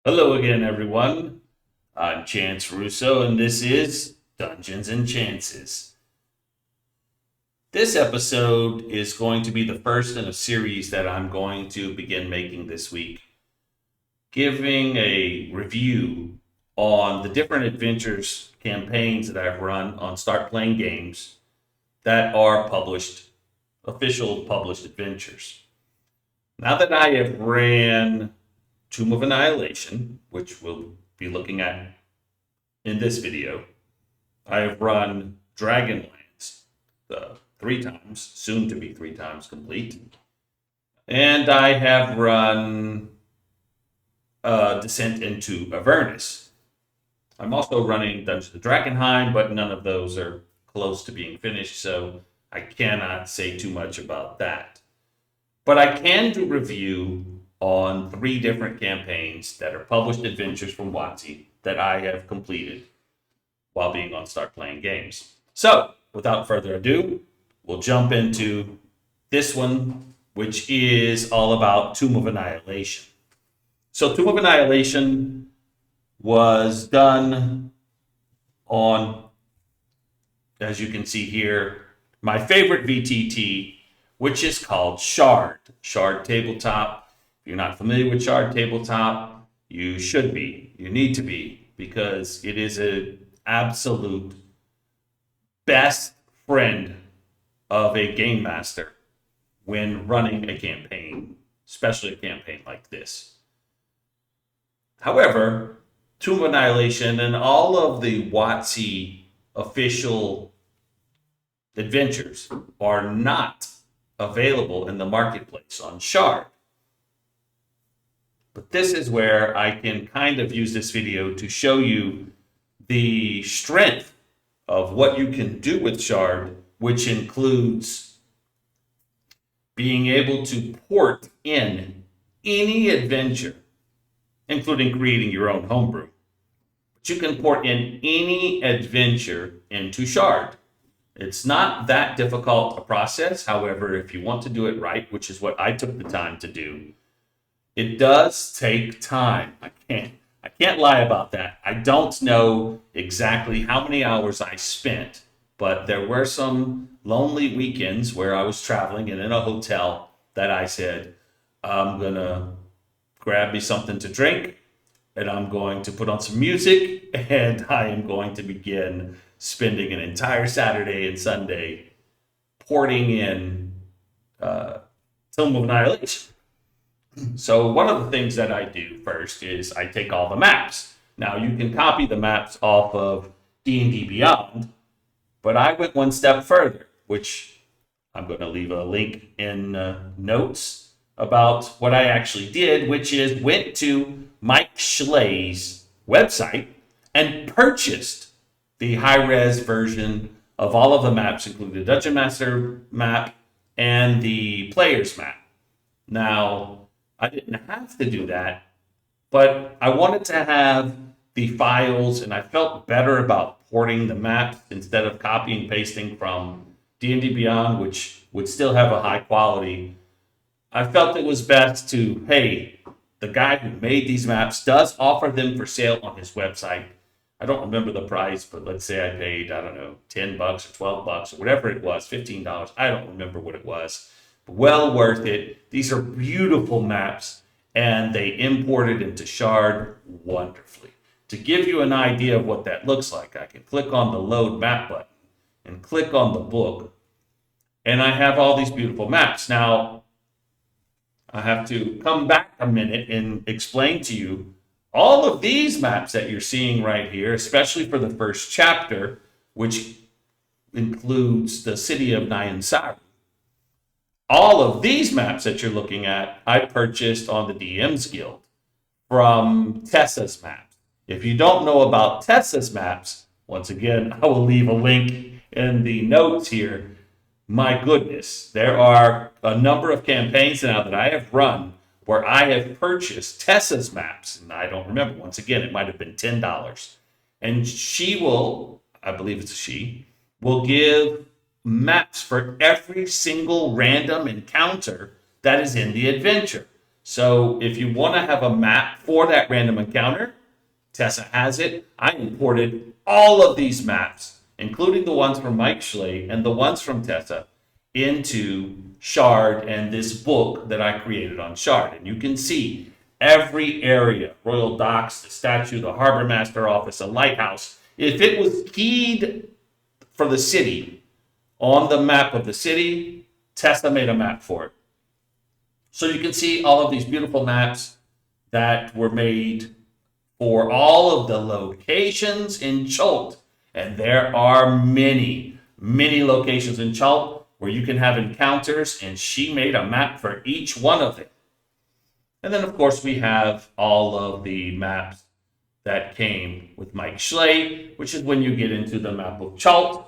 Hello again, everyone. I'm Chance Russo, and this is Dungeons and Chances. This episode is going to be the first in a series that I'm going to begin making this week, giving a review on the different adventures campaigns that I've run on Start Playing Games that are official published adventures. Now that I have ran Tomb of Annihilation, which we'll be looking at in this video, I have run Dragonlance 3 times, soon to be 3 times complete, and I have run Descent into Avernus. I'm also running Dungeons of Dragonheim, but none of those are close to being finished, so I cannot say too much about that. But I can do review on 3 different campaigns that are published adventures from WotC that I have completed while being on Start Playing Games. So, without further ado, we'll jump into this one, which is all about Tomb of Annihilation. So, Tomb of Annihilation was done on, as you can see here, my favorite VTT, which is called Shard. Shard Tabletop. If you're not familiar with Shard Tabletop, you should be. You need to be, because it is an absolute best friend of a game master when running a campaign, especially a campaign like this. However, Tomb of Annihilation and all of the WotC official adventures are not available in the marketplace on Shard. But this is where I can kind of use this video to show you the strength of what you can do with Shard, which includes being able to port in any adventure, including creating your own homebrew. But you can port in any adventure into Shard. It's not that difficult a process. However, if you want to do it right, which is what I took the time to do, it does take time. I can't lie about that. I don't know exactly how many hours I spent, but there were some lonely weekends where I was traveling and in a hotel that I said, I'm going to grab me something to drink and I'm going to put on some music and I am going to begin spending an entire Saturday and Sunday porting in Tomb of Annihilation. So one of the things that I do first is I take all the maps. Now you can copy the maps off of D&D Beyond, but I went one step further, which I'm going to leave a link in notes about what I actually did, which is went to Mike Schlee's website and purchased the high-res version of all of the maps, including the Dungeon Master map and the player's map. Now, I didn't have to do that, but I wanted to have the files, and I felt better about porting the maps instead of copy and pasting from D&D Beyond, which would still have a high quality. I felt it was best to, hey, the guy who made these maps does offer them for sale on his website. I don't remember the price, but let's say I paid, I don't know, $10 or $12 or whatever it was, $15. I don't remember what it was. Well worth it. These are beautiful maps, and they imported into Shard wonderfully. To give you an idea of what that looks like, I can click on the load map button and click on the book, and I have all these beautiful maps. Now, I have to come back a minute and explain to you all of these maps that you're seeing right here, especially for the first chapter, which includes the city of Nyan Saru. All of these maps that you're looking at, I purchased on the DM's Guild from Tessa's maps. If you don't know about Tessa's maps, once again, I will leave a link in the notes here. My goodness, there are a number of campaigns now that I have run where I have purchased Tessa's maps. And I don't remember, once again, it might have been $10. And she will, I believe it's a she, will give maps for every single random encounter that is in the adventure. So if you want to have a map for that random encounter, Tessa has it. I imported all of these maps, including the ones from Mike Schley and the ones from Tessa, into Shard and this book that I created on Shard. And you can see every area, Royal Docks, the statue, the Harbor Master office, a lighthouse. If it was keyed for the city on the map of the city, Tessa made a map for it. So you can see all of these beautiful maps that were made for all of the locations in Chult. And there are many, many locations in Chult where you can have encounters, and she made a map for each one of them. And then, of course, we have all of the maps that came with Mike Schley, which is when you get into the map of Chult,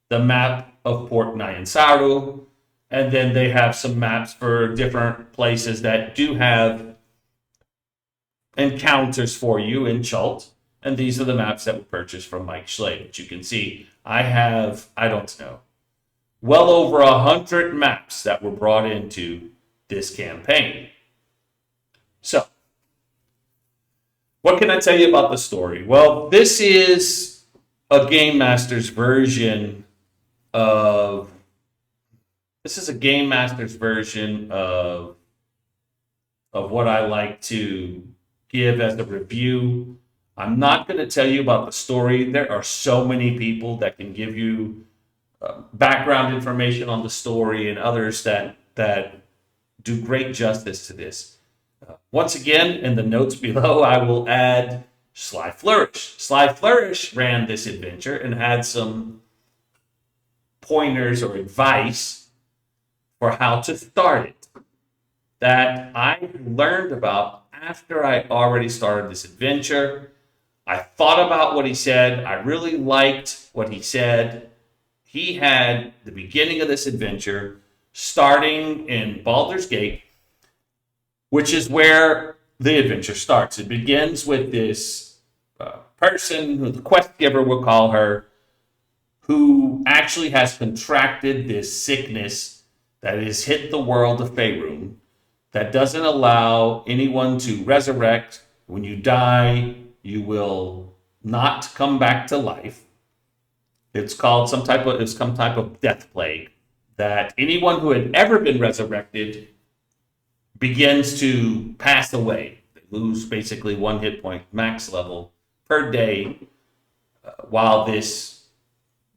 the map of Port Nyansaru, and then they have some maps for different places that do have encounters for you in Chult. And these are the maps that were purchased from Mike Schley. But you can see I have, I don't know, well over 100 maps that were brought into this campaign. So, what can I tell you about the story? Well, this is a Game Master's version of what I like to give as a review. I'm not going to tell you about the story. There are so many people that can give you background information on the story, and others that do great justice to this. Once again, in the notes below, I will add Sly Flourish. Sly Flourish ran this adventure and had some pointers or advice for how to start it that I learned about after I already started this adventure. I thought about what he said. I really liked what he said. He had the beginning of this adventure starting in Baldur's Gate, which is where the adventure starts. It begins with this person, who the quest giver will call her, who actually has contracted this sickness that has hit the world of Faerun that doesn't allow anyone to resurrect. When you die, you will not come back to life. It's called some type of death plague that anyone who had ever been resurrected begins to pass away. They lose basically 1 hit point max level per day while this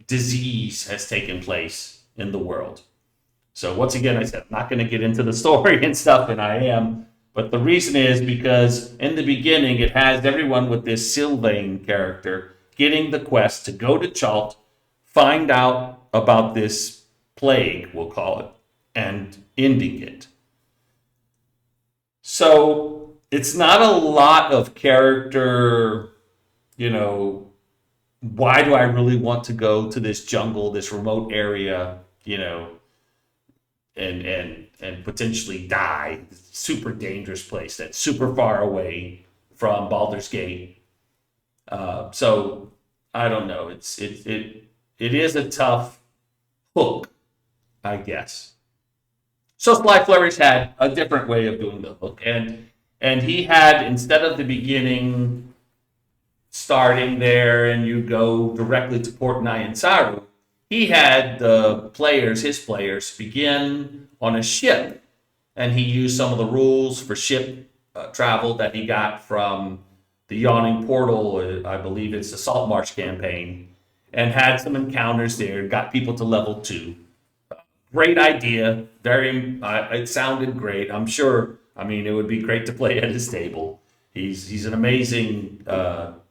disease has taken place in the world. So once again, I said, I'm not going to get into the story and stuff, and I am. But the reason is because in the beginning, it has everyone with this Sylvain character getting the quest to go to Chult, find out about this plague, we'll call it, and ending it. So it's not a lot of character, why do I really want to go to this jungle, this remote area, and potentially die. Super dangerous place that's super far away from Baldur's Gate. So I don't know. It is a tough hook, I guess. So Sly Flourish had a different way of doing the hook, and he had, instead of the beginning starting there and you go directly to Port Nyansaru, he had his players, begin on a ship, and he used some of the rules for ship travel that he got from the Yawning Portal, I believe it's the Saltmarsh campaign, and had some encounters there, got people to level 2. Great idea. It sounded great. I'm sure, it would be great to play at his table. He's an amazing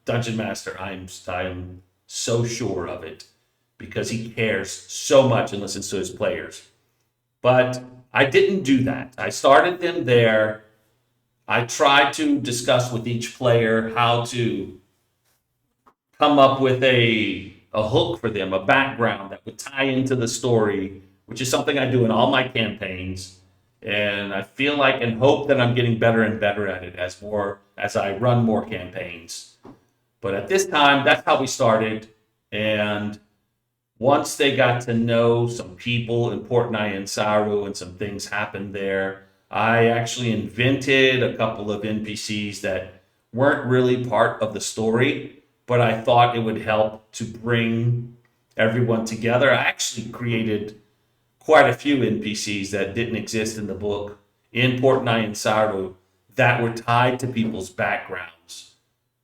dungeon master. I'm so sure of it, because he cares so much and listens to his players. But I didn't do that. I started them there. I tried to discuss with each player how to come up with a hook for them, a background that would tie into the story, which is something I do in all my campaigns. And I feel like and hope that I'm getting better and better at it as I run more campaigns. But at this time, that's how we started. And once they got to know some people in Port Nyansaru and some things happened there, I actually invented a couple of NPCs that weren't really part of the story, but I thought it would help to bring everyone together. I actually created quite a few NPCs that didn't exist in the book in Portnai and Saru that were tied to people's backgrounds.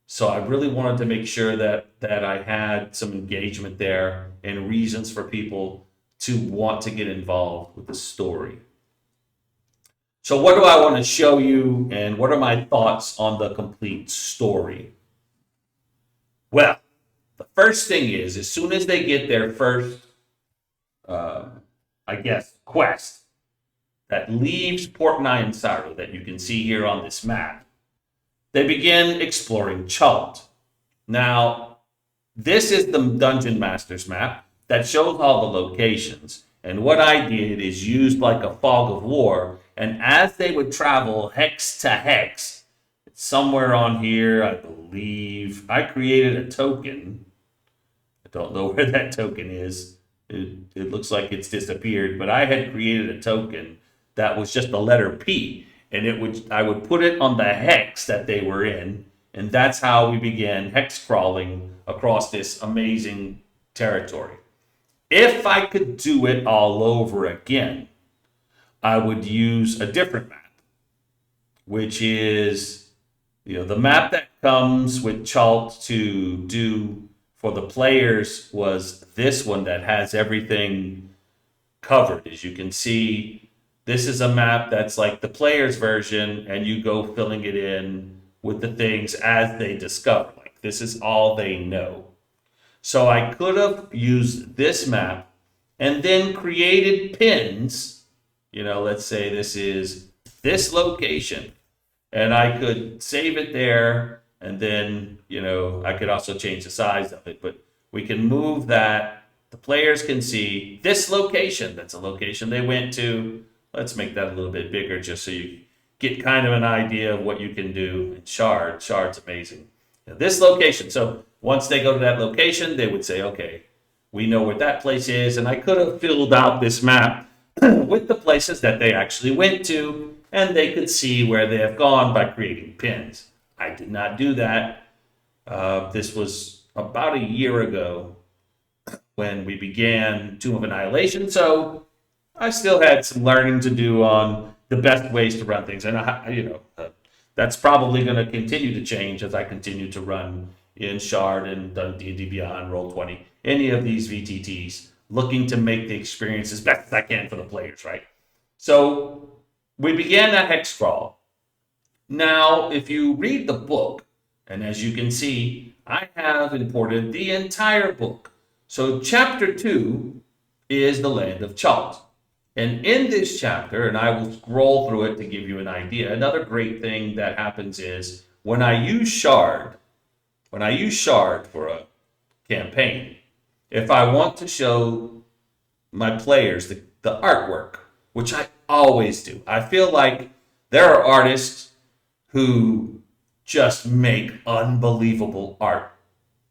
So I really wanted to make sure that I had some engagement there and reasons for people to want to get involved with the story. So what do I want to show you and what are my thoughts on the complete story? Well, the first thing is as soon as they get their first, I guess, quest that leaves Portnai and Saru that you can see here on this map, they begin exploring Chult. Now, this is the Dungeon Master's map that shows all the locations. And what I did is used like a fog of war. And as they would travel hex to hex, somewhere on here, I believe, I created a token. I don't know where that token is. It looks like it's disappeared, but I had created a token that was just the letter P. And I would put it on the hex that they were in. And that's how we began hex crawling across this amazing territory. If I could do it all over again, I would use a different map, which is, the map that comes with Chult to do for the players was this one that has everything covered. As you can see, this is a map that's like the player's version, and you go filling it in with the things as they discover. Like this is all they know. So I could have used this map and then created pins. Let's say this is this location, and I could save it there. And then, I could also change the size of it, but we can move that. The players can see this location. That's a location they went to. Let's make that a little bit bigger just so you get kind of an idea of what you can do in Shard. Shard's amazing. Now, this location. So once they go to that location, they would say, okay, we know what that place is. And I could have filled out this map with the places that they actually went to, and they could see where they have gone by creating pins. I did not do that. This was about a year ago when we began Tomb of Annihilation, so I still had some learning to do on the best ways to run things. And, that's probably going to continue to change as I continue to run in Shard and D&D Beyond, Roll20, any of these VTTs, looking to make the experience as best as I can for the players, right? So we began that hex crawl. Now, if you read the book, and as you can see, I have imported the entire book. So chapter 2 is the land of Chult. And in this chapter, and I will scroll through it to give you an idea, another great thing that happens is when I use Shard for a campaign, if I want to show my players the artwork, which I always do, I feel like there are artists who just make unbelievable art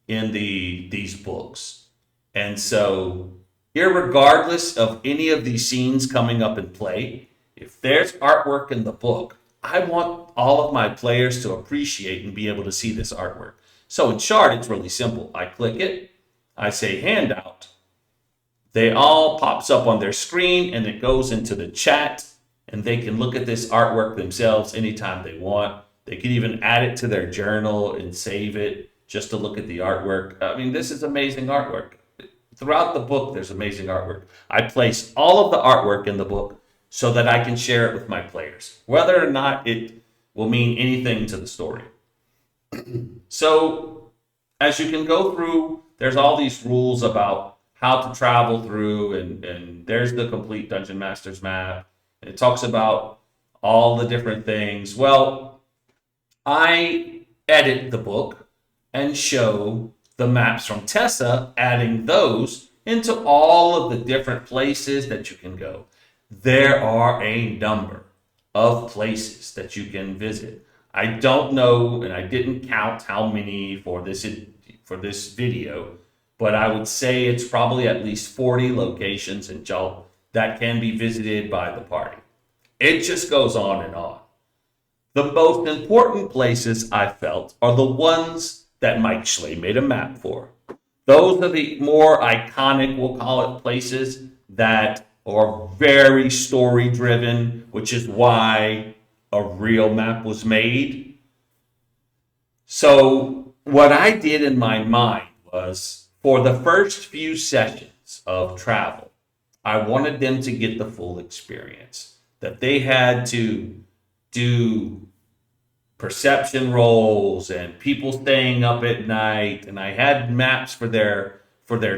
in these books. And so, irregardless of any of these scenes coming up in play, if there's artwork in the book, I want all of my players to appreciate and be able to see this artwork. So in Shard, it's really simple. I click it, I say handout. They all pops up on their screen and it goes into the chat, and they can look at this artwork themselves anytime they want. They can even add it to their journal and save it just to look at the artwork. I mean, this is amazing artwork. Throughout the book, there's amazing artwork. I place all of the artwork in the book so that I can share it with my players, whether or not it will mean anything to the story. So as you can go through, there's all these rules about how to travel through, and there's the complete Dungeon Master's map. It talks about all the different things. Well, I edit the book and show the maps from Tessa, adding those into all of the different places that you can go. There are a number of places that you can visit. I don't know, and I didn't count how many for this video, but I would say it's probably at least 40 locations in Chult that can be visited by the party. It just goes on and on. The most important places I felt are the ones that Mike Schley made a map for. Those are the more iconic, we'll call it, places that are very story driven, which is why a real map was made. So, what I did in my mind was for the first few sessions of travel, I wanted them to get the full experience, that they had to do perception rolls and people staying up at night, and I had maps for their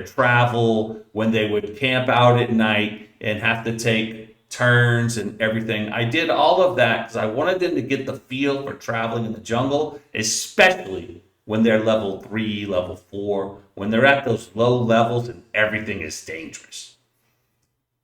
travel when they would camp out at night and have to take turns and everything. I did all of that because I wanted them to get the feel for traveling in the jungle, especially when they're level 3, level 4, when they're at those low levels and everything is dangerous.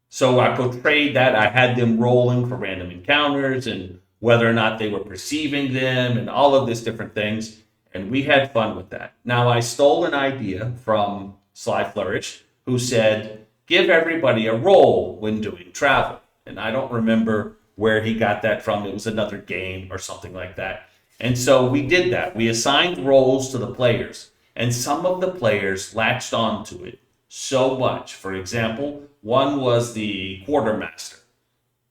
So I portrayed that. I had them rolling for random encounters and whether or not they were perceiving them and all of these different things. And we had fun with that. Now, I stole an idea from Sly Flourish, who said, give everybody a roll when doing travel. And I don't remember where he got that from. It was another game or something like that. And so we did that. We assigned roles to the players. And some of the players latched onto it so much. For example, one was the quartermaster.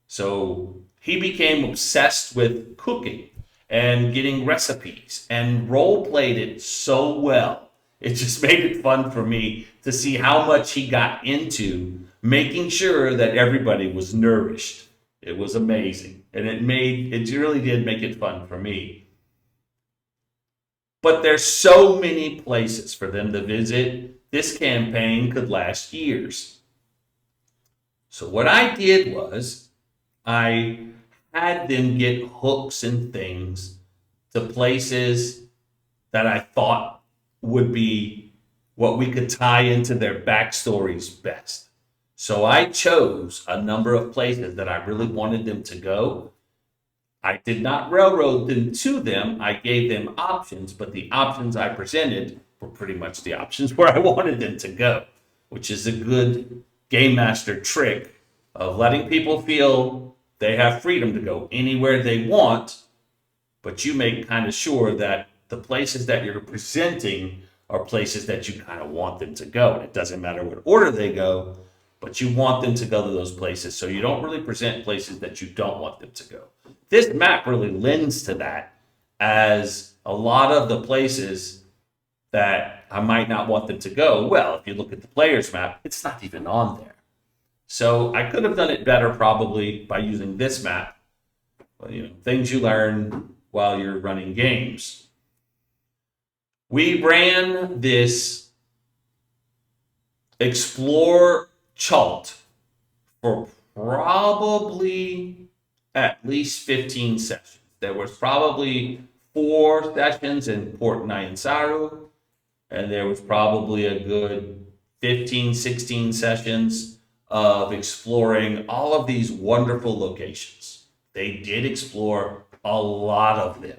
So he became obsessed with cooking and getting recipes and role played it so well. It just made it fun for me to see how much he got into making sure that everybody was nourished. It was amazing. And it really did make it fun for me. But there's so many places for them to visit. This campaign could last years. So what I did was I had them get hooks and things to places that I thought would be what we could tie into their backstories best. So I chose a number of places that I really wanted them to go. I did not railroad them to them. I gave them options, but the options I presented were pretty much the options where I wanted them to go, which is a good game master trick of letting people feel they have freedom to go anywhere they want, but you make kind of sure that the places that you're presenting are places that you kind of want them to go. And it doesn't matter what order they go, but you want them to go to those places. So you don't really present places that you don't want them to go. This map really lends to that, as a lot of the places that I might not want them to go, well, if you look at the player's map, it's not even on there. So I could have done it better probably by using this map. Well, things you learn while you're running games. We ran this Explore Chult for probably at least 15 sessions. There was probably 4 sessions in Port Nyansaru, and there was probably a good 15, 16 sessions of exploring all of these wonderful locations. They did explore a lot of them.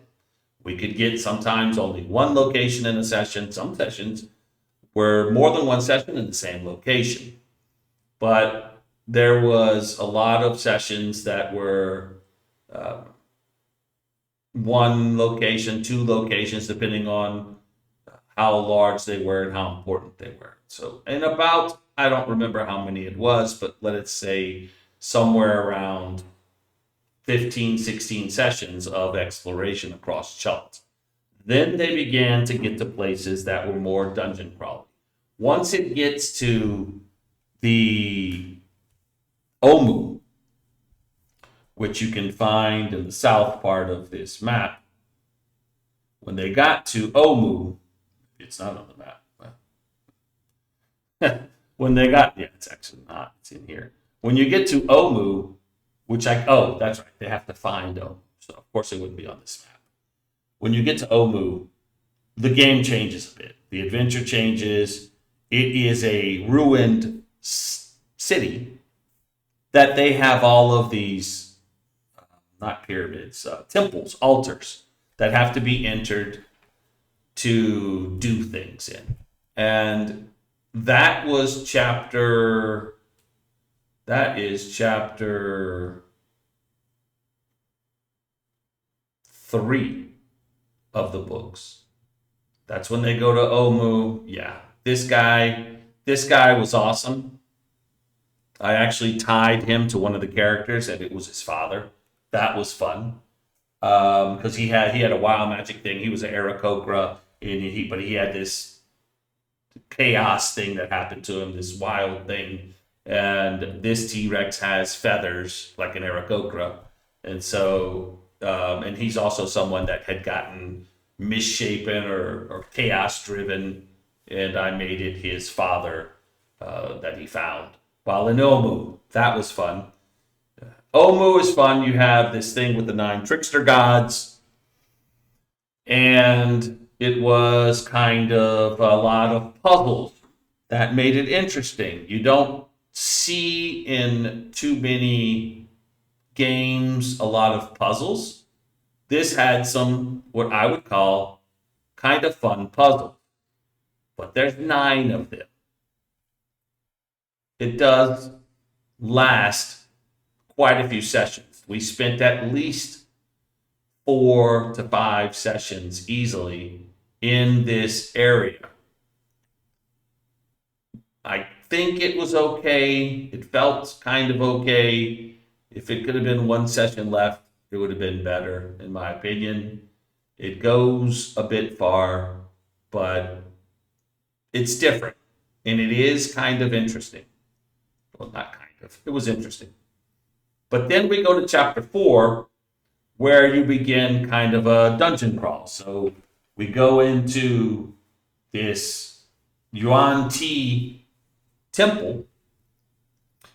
We could get sometimes only one location in a session. Some sessions were more than one session in the same location. But there was a lot of sessions that were one location, 2 locations, depending on how large they were and how important they were. So, and about, I don't remember how many it was, but let us say somewhere around 15, 16 sessions of exploration across Chult. Then they began to get to places that were more dungeon crawling. Once it gets to the Omu, which you can find in the south part of this map, when they got to Omu, it's not on the map. When they got, yeah, it's actually not. It's in here. When you get to Omu, that's right. They have to find Omu. So, of course, it wouldn't be on this map. When you get to Omu, the game changes a bit. The adventure changes. It is a ruined city that they have all of these, not pyramids, temples, altars that have to be entered to do things in. And that is chapter 3 of the books. That's when they go to Omu. Yeah, this guy was awesome. I actually tied him to one of the characters, and it was his father. That was fun because he had a wild magic thing. He was an Aarakocra, but he had this chaos thing that happened to him, this wild thing. And this T-Rex has feathers like an Aarakocra, and so and he's also someone that had gotten misshapen or chaos driven, and I made it his father that he found. While in Omu, that was fun. Omu is fun. You have this thing with the 9 trickster gods, and it was kind of a lot of puzzles that made it interesting. You don't see in too many games a lot of puzzles. This had some, what I would call, kind of fun puzzles, but there's 9 of them. It does last quite a few sessions. We spent at least 4 to 5 sessions easily in this area. I think it was okay. It felt kind of okay. If it could have been 1 session left, it would have been better, in my opinion. It goes a bit far, but it's different, and it is kind of interesting. Well, not kind of. It was interesting. But then we go to chapter 4, where you begin kind of a dungeon crawl. So we go into this Yuan Ti temple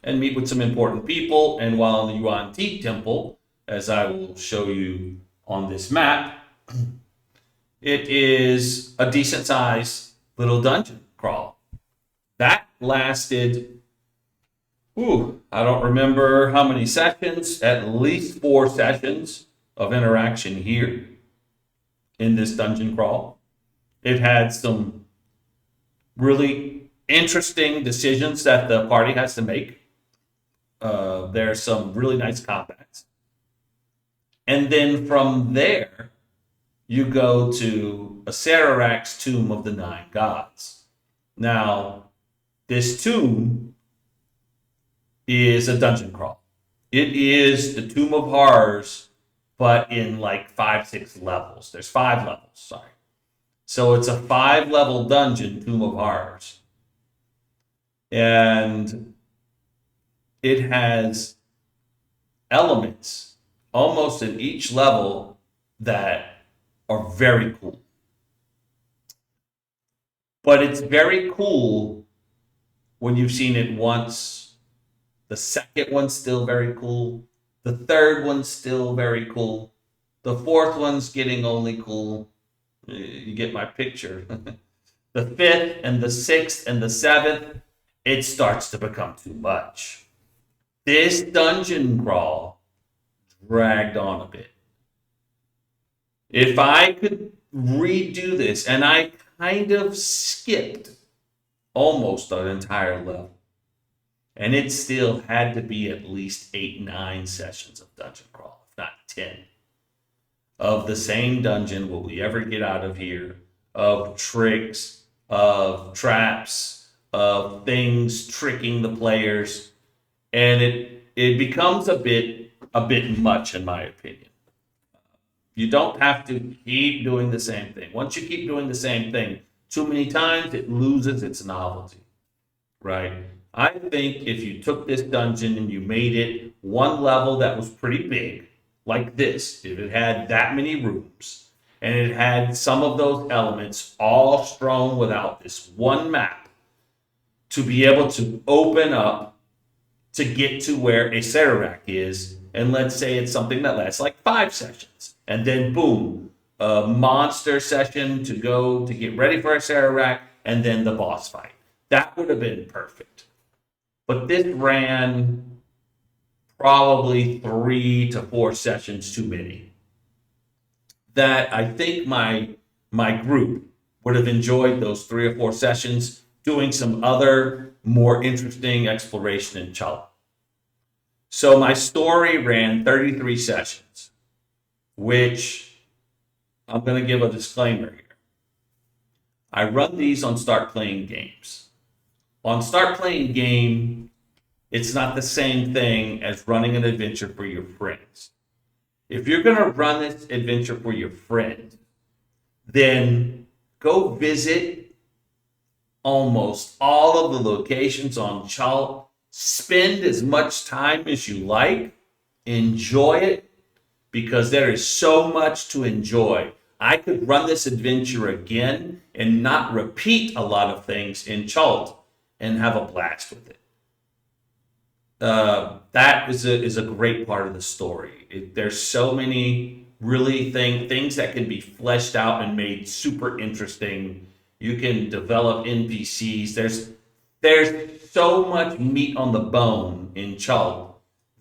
and meet with some important people. And while in the Yuan Ti temple, as I will show you on this map, it is a decent sized little dungeon crawl. That lasted, I don't remember how many sessions, at least 4 sessions of interaction here in this dungeon crawl. It had some really interesting decisions that the party has to make. There's some really nice combats. And then from there, you go to Acererak's Tomb of the 9 Gods. Now, this tomb is a dungeon crawl. It is the Tomb of Horrors, but in like 5, 6 levels. There's 5 levels, sorry. So it's a 5-level dungeon, Tomb of Horrors. And it has elements almost in each level that are very cool. But it's very cool when you've seen it once. The second one's still very cool. The third one's still very cool. The fourth one's getting only cool. You get my picture. The 5th and the 6th and the 7th, it starts to become too much. This dungeon crawl dragged on a bit. If I could redo this, and I kind of skipped almost an entire level, and it still had to be at least 8, 9 sessions of dungeon crawl, if not 10, of the same dungeon will we ever get out of here, of tricks, of traps, of things tricking the players, and it becomes a bit much, in my opinion. You don't have to keep doing the same thing. Once you keep doing the same thing too many times, it loses its novelty, right? I think if you took this dungeon and you made it one level that was pretty big, like this, if it had that many rooms, and it had some of those elements all strewn without this one map, to be able to open up to get to where Acererak is, and let's say it's something that lasts like 5 sessions, and then boom, a monster session to go to get ready for Acererak, and then the boss fight. That would have been perfect. But this ran probably 3 to 4 sessions too many. That I think my group would have enjoyed those 3 or 4 sessions doing some other more interesting exploration in Chala. So my story ran 33 sessions, which I'm going to give a disclaimer here. I run these on Start Playing Games. On Start Playing Game, it's not the same thing as running an adventure for your friends. If you're going to run this adventure for your friend, then go visit almost all of the locations on Chalt. Spend as much time as you like. Enjoy it, because there is so much to enjoy. I could run this adventure again and not repeat a lot of things in Chalt and have a blast with it. That is a great part of the story. There's so many really things that can be fleshed out and made super interesting. You can develop NPCs. There's so much meat on the bone in Chalt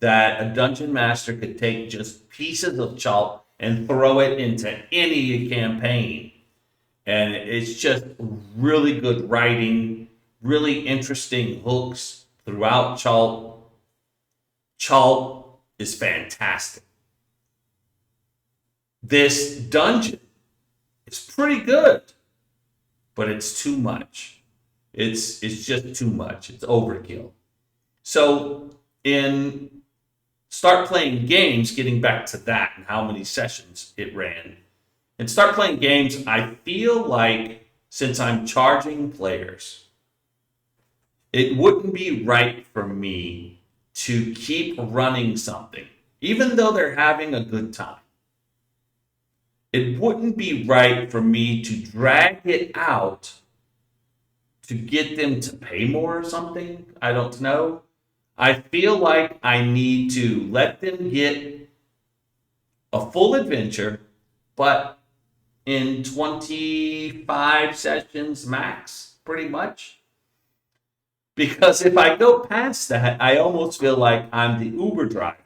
that a dungeon master could take just pieces of Chalt and throw it into any campaign. And it's just really good writing, really interesting hooks throughout Chalt. Chalt is fantastic. This dungeon is pretty good, but it's too much. It's just too much. It's overkill. So in Start Playing Games, getting back to that and how many sessions it ran, in Start Playing Games, I feel like since I'm charging players, it wouldn't be right for me to keep running something, even though they're having a good time. It wouldn't be right for me to drag it out to get them to pay more or something. I don't know. I feel like I need to let them get a full adventure, but in 25 sessions max, pretty much. Because if I go past that, I almost feel like I'm the Uber driver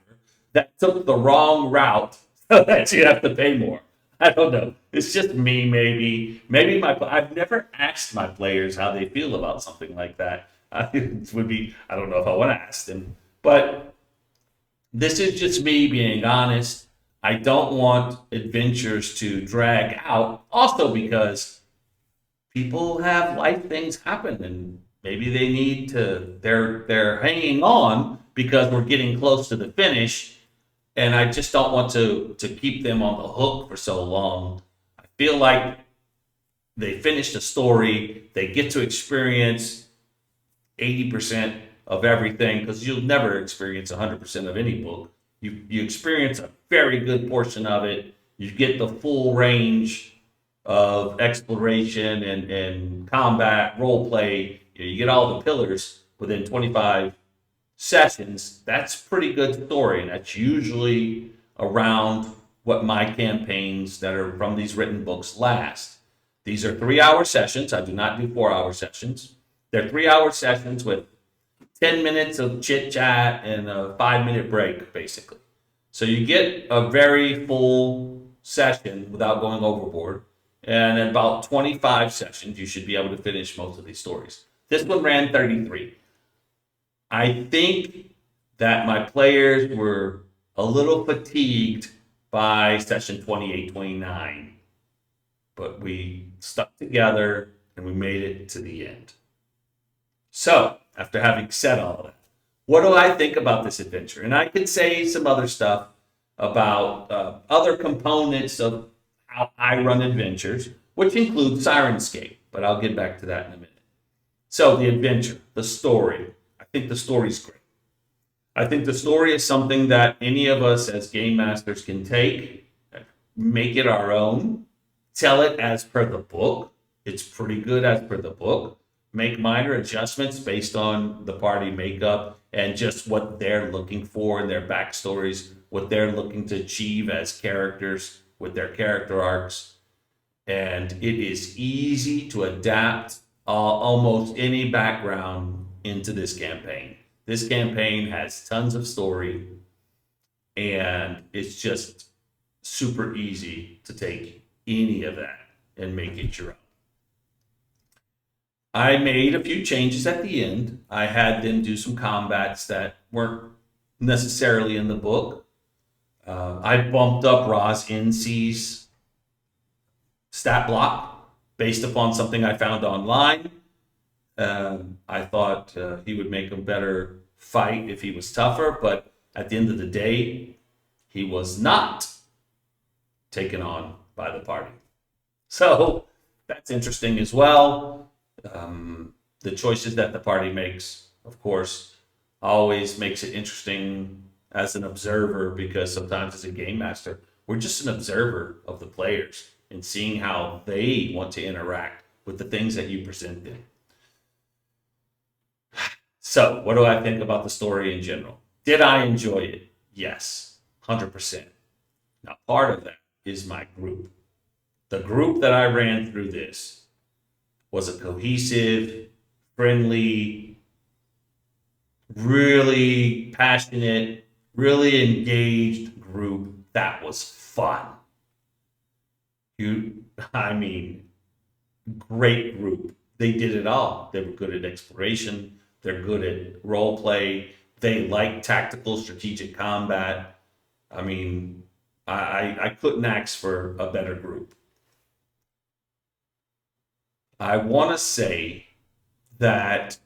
that took the wrong route so that you have to pay more. I don't know. It's just me, maybe. I've never asked my players how they feel about something like that. It would be, I don't know if I want to ask them. But this is just me being honest. I don't want adventures to drag out. Also because people have life things happen and maybe they need to, they're hanging on because we're getting close to the finish. And I just don't want to keep them on the hook for so long. I feel like they finish the story, they get to experience 80% of everything, because you'll never experience 100% of any book. You experience a very good portion of it. You get the full range of exploration and combat, role play. You get all the pillars within 25 sessions. That's pretty good story, and that's usually around what my campaigns that are from these written books last. These are 3-hour sessions. I do not do 4-hour sessions. They're 3-hour sessions with 10 minutes of chit chat and a 5-minute break, basically. So you get a very full session without going overboard. And in about 25 sessions, you should be able to finish most of these stories. This one ran 33. I think that my players were a little fatigued by session 28, 29, but we stuck together and we made it to the end. So, after having said all of that, what do I think about this adventure? And I could say some other stuff about other components of how I run adventures, which include Sirenscape, but I'll get back to that in a minute. So, the adventure, the story. I think the story's great. I think the story is something that any of us as game masters can take, make it our own, tell it as per the book. It's pretty good as per the book. Make minor adjustments based on the party makeup and just what they're looking for in their backstories, what they're looking to achieve as characters with their character arcs. And it is easy to adapt almost any background into this campaign. This campaign has tons of story, and it's just super easy to take any of that and make it your own. I made a few changes at the end. I had them do some combats that weren't necessarily in the book. I bumped up Ra's NC's stat block based upon something I found online. I thought he would make a better fight if he was tougher, but at the end of the day, he was not taken on by the party. So that's interesting as well. The choices that the party makes, of course, always makes it interesting as an observer, because sometimes as a game master, we're just an observer of the players and seeing how they want to interact with the things that you present them. So, what do I think about the story in general? Did I enjoy it? Yes, 100%. Now, part of that is my group. The group that I ran through this was a cohesive, friendly, really passionate, really engaged group that was fun. I mean, great group. They did it all. They were good at exploration. They're good at role play. They like tactical, strategic combat. I mean, I couldn't ask for a better group. I want to say that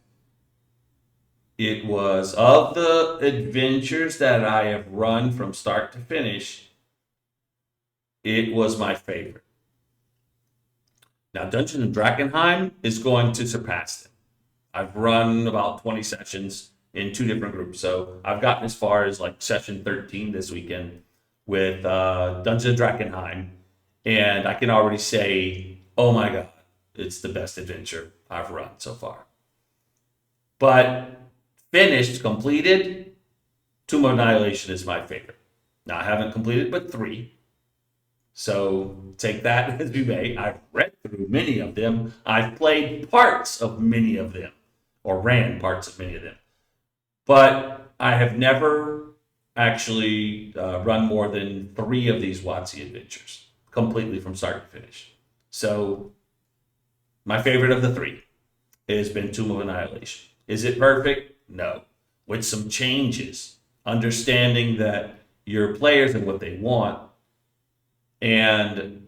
it was, of the adventures that I have run from start to finish, it was my favorite. Now, Dungeons and Dragonheim is going to surpass them. I've run about 20 sessions in 2 different groups. So I've gotten as far as like session 13 this weekend with Dungeons and Dragonheim. And I can already say, oh my God, it's the best adventure I've run so far. But finished, completed, Tomb of Annihilation is my favorite. Now, I haven't completed but 3. So take that as you may. I've read through many of them. I've played parts of many of them, or ran parts of many of them. But I have never actually run more than 3 of these WotC adventures, completely from start to finish. So my favorite of the 3 has been Tomb of Annihilation. Is it perfect? No. With some changes, understanding that your players and what they want, and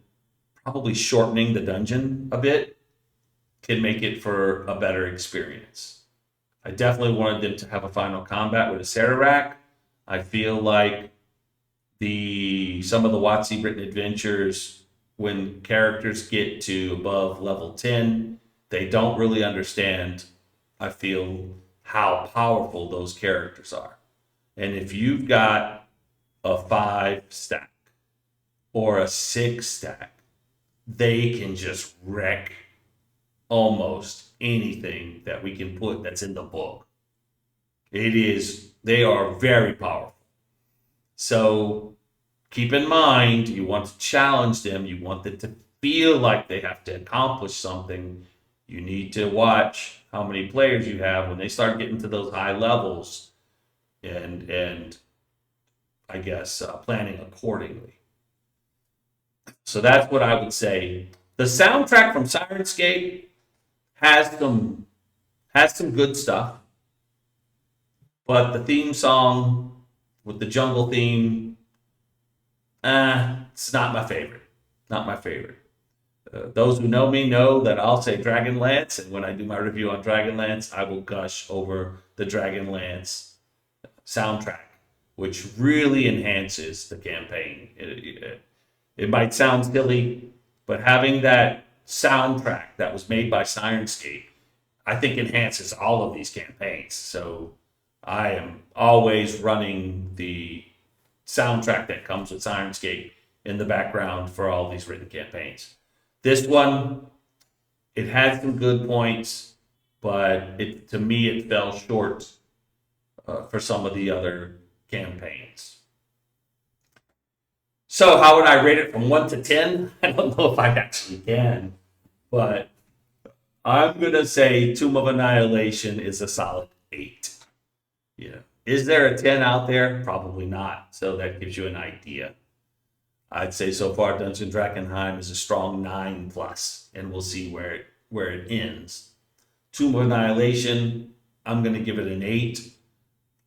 probably shortening the dungeon a bit can make it for a better experience. I definitely wanted them to have a final combat with a Sararak. I feel like some of the WotC written adventures, when characters get to above level 10, they don't really understand, I feel, how powerful those characters are. And if you've got a 5 stack or a 6 stack, they can just wreck almost anything that we can put that's in the book. They are very powerful. So keep in mind, you want to challenge them. You want them to feel like they have to accomplish something. You need to watch how many players you have when they start getting to those high levels, and I guess planning accordingly. So that's what I would say. The soundtrack from Sirenscape has some good stuff, but the theme song with the jungle theme, it's not my favorite. Not my favorite. Those who know me know that I'll say Dragonlance, and when I do my review on Dragonlance, I will gush over the Dragonlance soundtrack, which really enhances the campaign. It might sound silly, but having that soundtrack that was made by Sirenscape, I think enhances all of these campaigns. So I am always running the soundtrack that comes with Sirenscape in the background for all these written campaigns. This one, it had some good points, but to me it fell short for some of the other campaigns. So how would I rate it from 1 to 10? I don't know if I actually can, but I'm going to say Tomb of Annihilation is a solid 8. Yeah. Is there a 10 out there? Probably not. So that gives you an idea. I'd say so far Dungeons and Dragonheim is a strong 9+, and we'll see where it ends. Tomb of Annihilation, I'm going to give it an 8.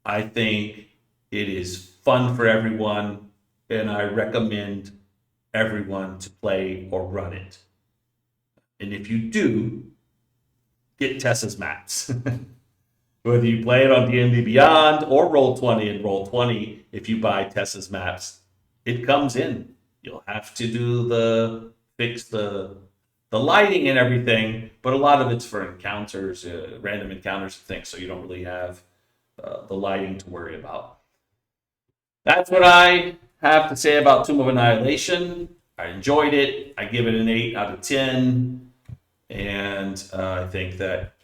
I think it is fun for everyone, and I recommend everyone to play or run it. And if you do, get Tessa's maps. Whether you play it on D&D Beyond or Roll20, and Roll20, if you buy Tessa's maps, it comes in. You'll have to do fix the lighting and everything, but a lot of it's for encounters, random encounters and things, so you don't really have the lighting to worry about. That's what I have to say about Tomb of Annihilation. I enjoyed it. I give it an 8 out of 10, and I think that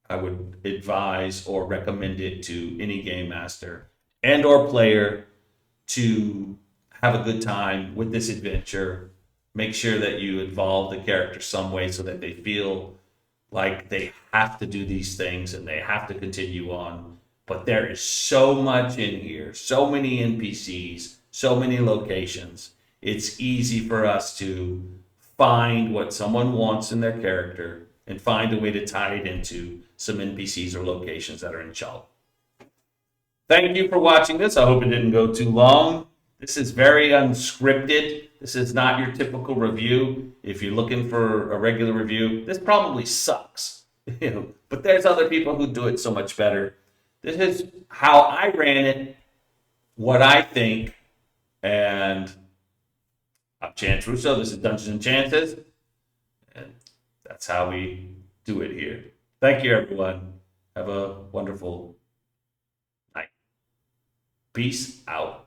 I would advise or recommend it to any game master and or player to have a good time with this adventure. Make sure that you involve the character some way so that they feel like they have to do these things and they have to continue on. But there is so much in here, so many NPCs, so many locations. It's easy for us to find what someone wants in their character and find a way to tie it into some NPCs or locations that are in Chult. Thank you for watching this. I hope it didn't go too long. This is very unscripted. This is not your typical review. If you're looking for a regular review, this probably sucks. But there's other people who do it so much better. This is how I ran it, what I think, and I'm Chance Russo. This is Dungeons and Chances, and that's how we do it here. Thank you, everyone. Have a wonderful night. Peace out.